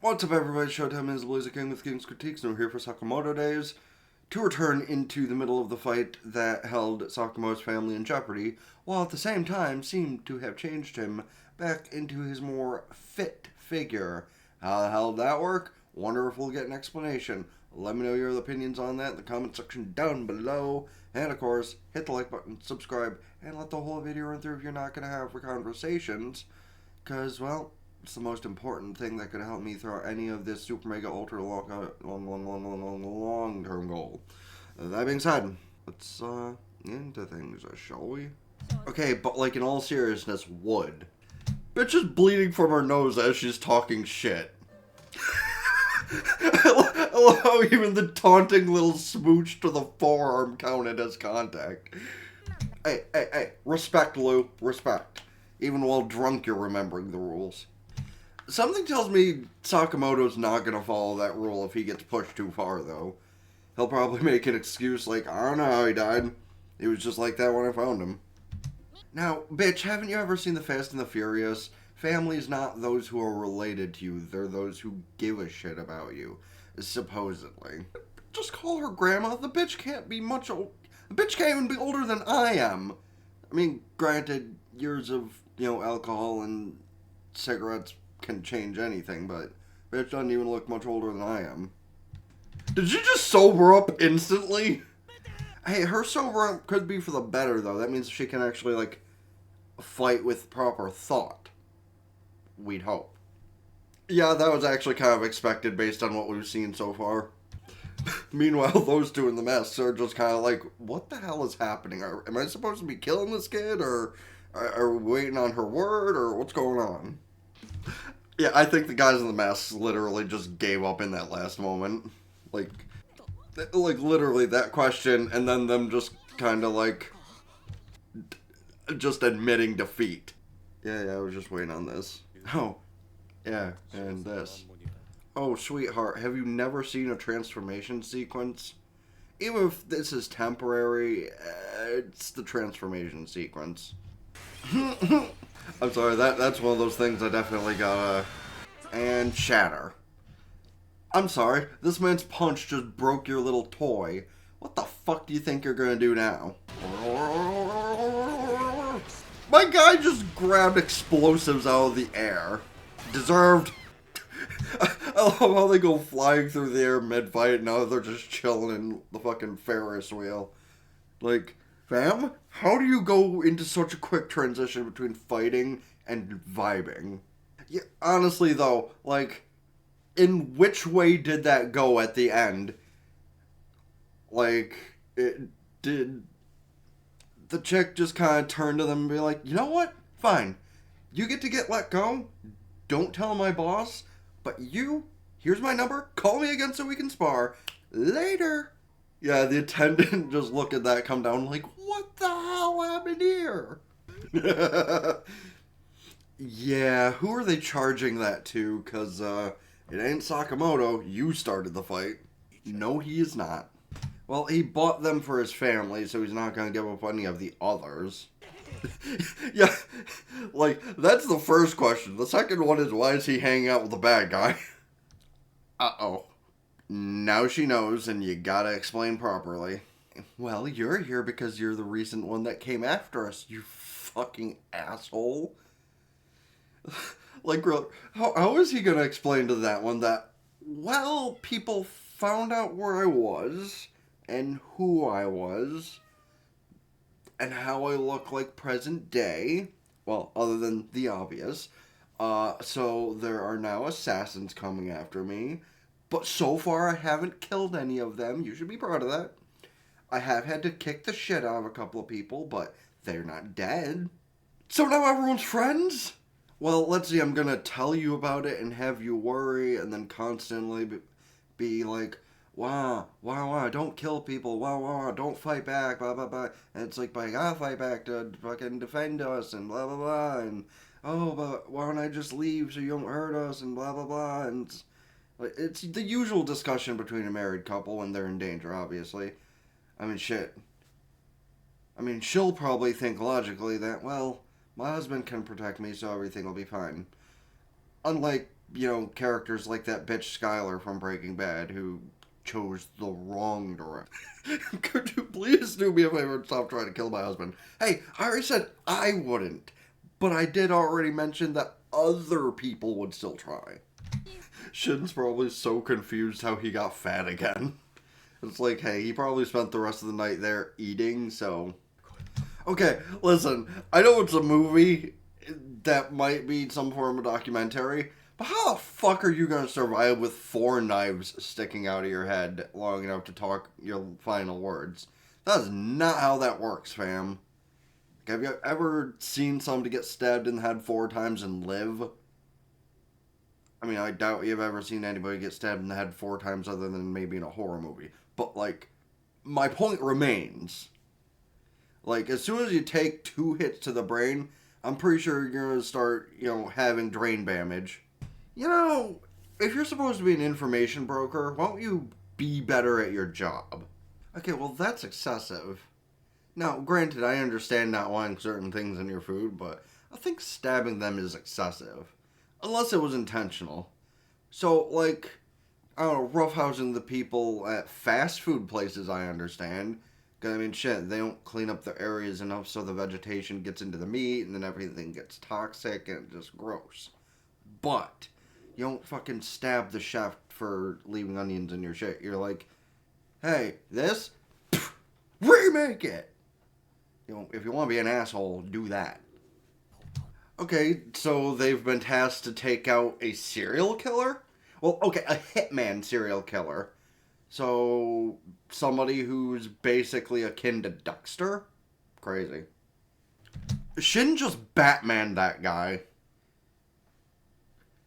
What's up, everybody? Showtime is the Blazer King with King's Critiques, and we're here for Sakamoto Days to return into the middle of the fight that held Sakamoto's family in jeopardy, while at the same time seemed to have changed him back into his more fit figure. How the hell did that work? Wonder if we'll get an explanation. Let me know your opinions on that in the comment section down below. And of course, hit the like button, subscribe, and let the whole video run through if you're not going to have conversations. Because, well, it's the most important thing that could help me through any of this super mega ultra long term goal. That being said, let's into things, shall we? Okay, but like in all seriousness, wood. Bitch is bleeding from her nose as she's talking shit. I love how even the taunting little smooch to the forearm counted as contact. Hey, respect, Lou, respect. Even while drunk, you're remembering the rules. Something tells me Sakamoto's not going to follow that rule if he gets pushed too far, though. He'll probably make an excuse like, I don't know how he died. He was just like that when I found him. Now, bitch, haven't you ever seen The Fast and the Furious? Family's not those who are related to you. They're those who give a shit about you. Supposedly. Just call her grandma. The bitch can't be much old. The bitch can't even be older than I am. I mean, granted, years of, alcohol and cigarettes can change anything, but bitch doesn't even look much older than I am. Did you just sober up instantly? Hey, her sober up could be for the better, though. That means she can actually, fight with proper thought. We'd hope. Yeah, that was actually kind of expected based on what we've seen so far. Meanwhile, those two in the masks are just kind of like, what the hell is happening? Am I supposed to be killing this kid, or are we waiting on her word, or what's going on? Yeah, I think the guys in the masks literally just gave up in that last moment. Like literally that question, and then them just kind of just admitting defeat. Yeah, I was just waiting on this. Oh, yeah, and this. Oh, sweetheart, have you never seen a transformation sequence? Even if this is temporary, it's the transformation sequence. I'm sorry, that's one of those things I definitely gotta... And shatter. I'm sorry, this man's punch just broke your little toy. What the fuck do you think you're gonna do now? My guy just grabbed explosives out of the air. Deserved. I love how they go flying through the air mid-fight, now they're just chilling in the fucking Ferris wheel. Like, fam, how do you go into such a quick transition between fighting and vibing? Yeah, honestly, though, in which way did that go at the end? Did the chick just kind of turn to them and be like, you know what? Fine. You get to get let go. Don't tell my boss. But here's my number. Call me again so we can spar. Later. Yeah, the attendant just looked at that come down like, what the hell happened here? Yeah, who are they charging that to? Because, it ain't Sakamoto. You started the fight. No, he is not. Well, he bought them for his family, so he's not going to give up any of the others. Yeah, that's the first question. The second one is, why is he hanging out with the bad guy? Uh-oh. Now she knows, and you gotta explain properly. Well, you're here because you're the recent one that came after us, you fucking asshole. How is he gonna explain to that one that, well, people found out where I was, and who I was, and how I look like present day, well, other than the obvious, so there are now assassins coming after me, but so far I haven't killed any of them. You should be proud of that. I have had to kick the shit out of a couple of people, but they're not dead. So now everyone's friends? Well, let's see, I'm gonna tell you about it and have you worry, and then constantly be like, wow, don't kill people, wow, don't fight back, blah, blah, blah. And it's like, but I gotta fight back to fucking defend us, and blah, blah, blah, and, oh, but why don't I just leave so you don't hurt us, and blah, blah, blah, and it's the usual discussion between a married couple when they're in danger, obviously. I mean, shit. I mean, she'll probably think logically that, well, my husband can protect me, so everything will be fine. Unlike characters like that bitch Skylar from Breaking Bad who chose the wrong direction. Could you please do me a favor and stop trying to kill my husband? Hey, I already said I wouldn't, but I did already mention that other people would still try. Shin's probably so confused how he got fat again. It's like, hey, he probably spent the rest of the night there eating, so... Okay, listen, I know it's a movie that might be some form of documentary, but how the fuck are you gonna survive with 4 knives sticking out of your head long enough to talk your final words? That is not how that works, fam. Have you ever seen somebody get stabbed in the head 4 times and live? I mean, I doubt you've ever seen anybody get stabbed in the head 4 times other than maybe in a horror movie. But, like, my point remains. Like, as soon as you take 2 hits to the brain, I'm pretty sure you're going to start, having brain damage. If you're supposed to be an information broker, why don't you be better at your job? Okay, well, that's excessive. Now, granted, I understand not wanting certain things in your food, but I think stabbing them is excessive. Unless it was intentional. So, like, I don't know, roughhousing the people at fast food places, I understand. Because, I mean, shit, they don't clean up the areas enough so the vegetation gets into the meat, and then everything gets toxic and just gross. But, you don't fucking stab the chef for leaving onions in your shit. You're like, hey, this, remake it! If you want to be an asshole, do that. Okay, so they've been tasked to take out a serial killer? Well, okay, a hitman serial killer. So, somebody who's basically akin to Dexter? Crazy. Shouldn't just Batman that guy.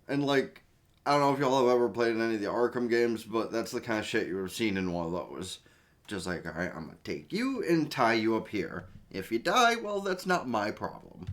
And, like, I don't know if y'all have ever played in any of the Arkham games, but that's the kind of shit you would have seen in one of those. Just like, alright, I'm gonna take you and tie you up here. If you die, well, that's not my problem.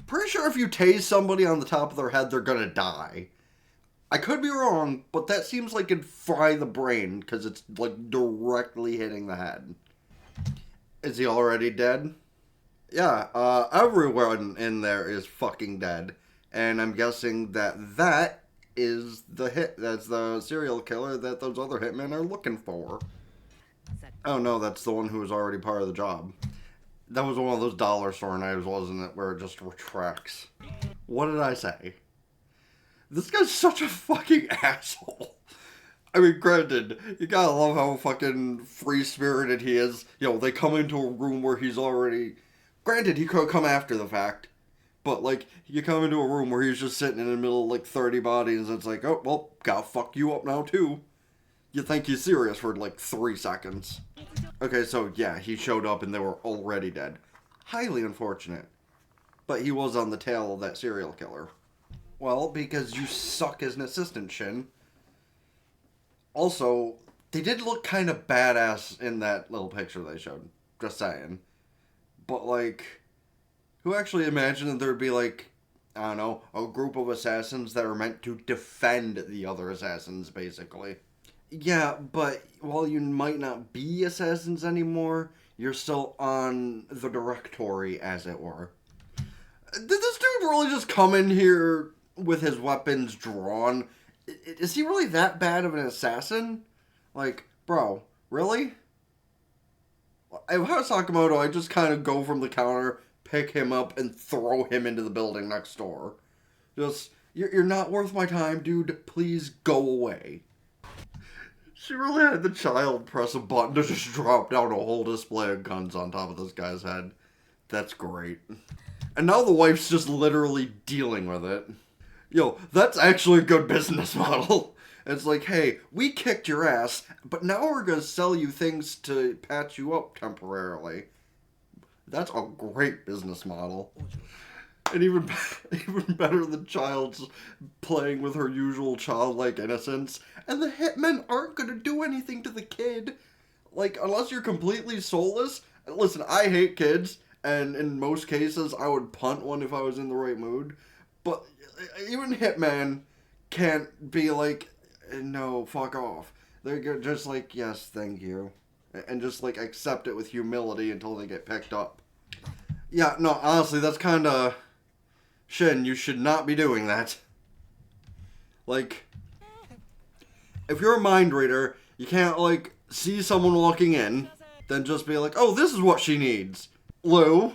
Pretty sure if you tase somebody on the top of their head, they're gonna die. I could be wrong, but that seems like it'd fry the brain, because it's, like, directly hitting the head. Is he already dead? Yeah, everyone in there is fucking dead. And I'm guessing that is that's the serial killer that those other hitmen are looking for. Oh no, that's the one who was already part of the job. That was one of those dollar store knives, wasn't it, where it just retracts. What did I say? This guy's such a fucking asshole. I mean, granted, you gotta love how fucking free-spirited he is. They come into a room where he's already... Granted, he could come after the fact. But, like, you come into a room where he's just sitting in the middle of, like, 30 bodies, and it's like, oh, well, gotta fuck you up now, too. You think he's serious for, like, 3 seconds. Okay, so, yeah, he showed up and they were already dead. Highly unfortunate. But he was on the tail of that serial killer. Well, because you suck as an assistant, Shin. Also, they did look kind of badass in that little picture they showed. Just saying. But, like, who actually imagined that there'd be, like, I don't know, a group of assassins that are meant to defend the other assassins, basically. Yeah, but while you might not be assassins anymore, you're still on the directory, as it were. Did this dude really just come in here with his weapons drawn? Is he really that bad of an assassin? Like, bro, really? If I was Sakamoto, I'd just kind of go from the counter, pick him up, and throw him into the building next door. Just, you're not worth my time, dude. Please go away. She really had the child press a button to just drop down a whole display of guns on top of this guy's head. That's great. And now the wife's just literally dealing with it. That's actually a good business model. It's like, hey, we kicked your ass, but now we're going to sell you things to patch you up temporarily. That's a great business model. And even better, the child's playing with her usual childlike innocence, and the hitmen aren't going to do anything to the kid. Like, unless you're completely soulless. Listen, I hate kids, and in most cases, I would punt one if I was in the right mood. But even hitmen can't be like, no, fuck off. They're just like, yes, thank you. And just, like, accept it with humility until they get picked up. Yeah, no, honestly, that's kind of... Shin, you should not be doing that. Like, if you're a mind reader, you can't, like, see someone walking in, then just be like, oh, this is what she needs. Lou,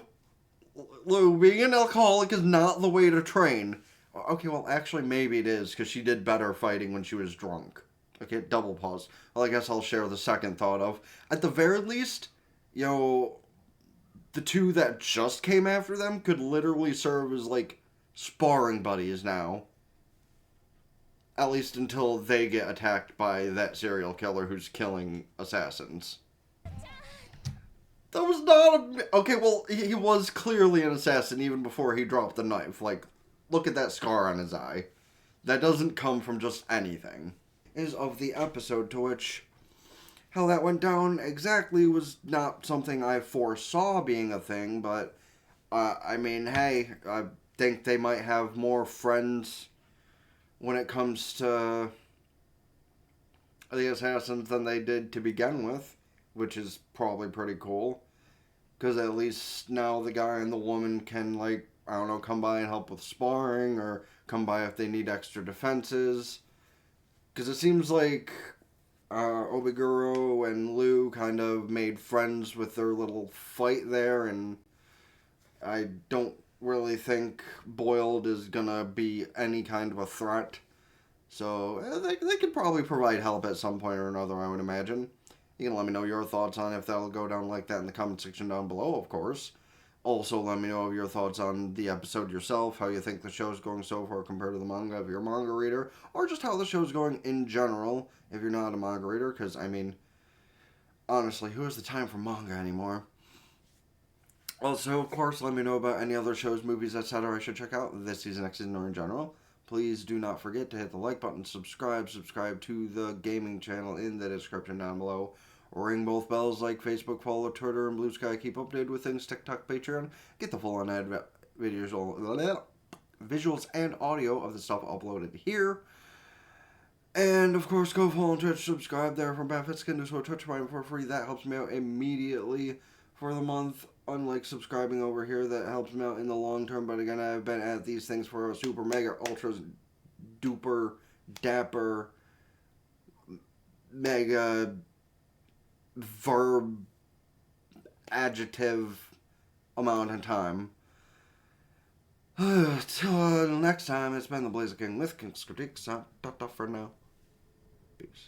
being an alcoholic is not the way to train. Okay, well, actually, maybe it is, because she did better fighting when she was drunk. Okay, double pause. Well, I guess I'll share the second thought of, at the very least, you know, the two that just came after them could literally serve as, like, sparring buddies now. At least until they get attacked by that serial killer who's killing assassins. That was not a... Okay, well, he was clearly an assassin even before he dropped the knife. Like, look at that scar on his eye. That doesn't come from just anything. Is of the episode, to which how that went down exactly was not something I foresaw being a thing, but I mean, hey, I think they might have more friends when it comes to the assassins than they did to begin with, which is probably pretty cool. Because at least now the guy and the woman can, like, I don't know, come by and help with sparring, or come by if they need extra defenses. Because it seems like Obiguro and Lou kind of made friends with their little fight there, and I don't really think Boiled is gonna be any kind of a threat. So they could probably provide help at some point or another, I would imagine. You can let me know your thoughts on if that'll go down like that in the comment section down below, of course. Also, let me know your thoughts on the episode yourself, how you think the show's going so far compared to the manga if you're a manga reader, or just how the show's going in general if you're not a manga reader, because, I mean, honestly, who has the time for manga anymore? Also, of course, let me know about any other shows, movies, etc. I should check out this season, next season, or in general. Please do not forget to hit the like button, subscribe to the gaming channel in the description down below. Ring both bells like Facebook, follow Twitter, and Blue Sky. Keep updated with things, TikTok, Patreon. Get the full on visuals and audio of the stuff uploaded here. And, of course, go follow on Twitch, subscribe there for benefits. Can do so Twitch Prime for free. That helps me out immediately for the month. Unlike subscribing over here, that helps me out in the long term. But again, I've been at these things for a super, mega, ultra, duper, dapper, mega, verb, adjective amount of time. Till next time, it's been the Blazer King with King's Critique. For now. Peace.